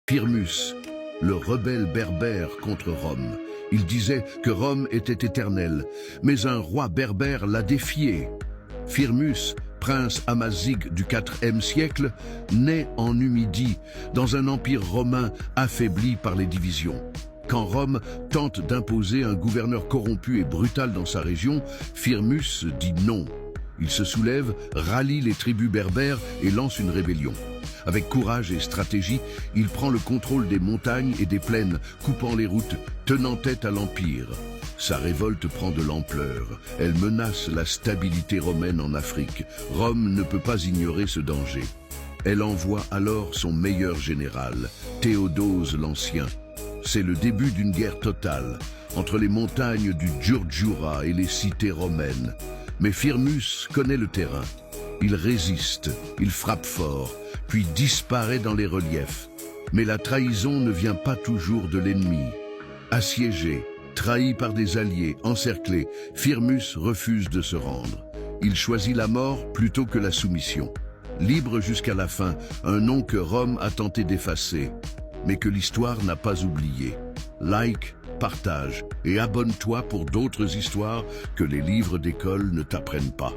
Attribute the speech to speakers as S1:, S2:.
S1: Firmus, le rebelle berbère contre Rome. Il disait que Rome était éternelle, mais un roi berbère l'a défié. Firmus, prince amazigh du IVe siècle, naît en Numidie, dans un empire romain affaibli par les divisions. Quand Rome tente d'imposer un gouverneur corrompu et brutal dans sa région, Firmus dit non. Il se soulève, rallie les tribus berbères et lance une rébellion. Avec courage et stratégie, il prend le contrôle des montagnes et des plaines, coupant les routes, tenant tête à l'Empire. Sa révolte prend de l'ampleur. Elle menace la stabilité romaine en Afrique. Rome ne peut pas ignorer ce danger. Elle envoie alors son meilleur général, Théodose l'Ancien. C'est le début d'une guerre totale, entre les montagnes du Djurdjura et les cités romaines. Mais Firmus connaît le terrain. Il résiste, il frappe fort, puis disparaît dans les reliefs. Mais la trahison ne vient pas toujours de l'ennemi. Assiégé, trahi par des alliés, encerclé, Firmus refuse de se rendre. Il choisit la mort plutôt que la soumission. Libre jusqu'à la fin, un nom que Rome a tenté d'effacer, mais que l'histoire n'a pas oublié. Like, partage et abonne-toi pour d'autres histoires que les livres d'école ne t'apprennent pas.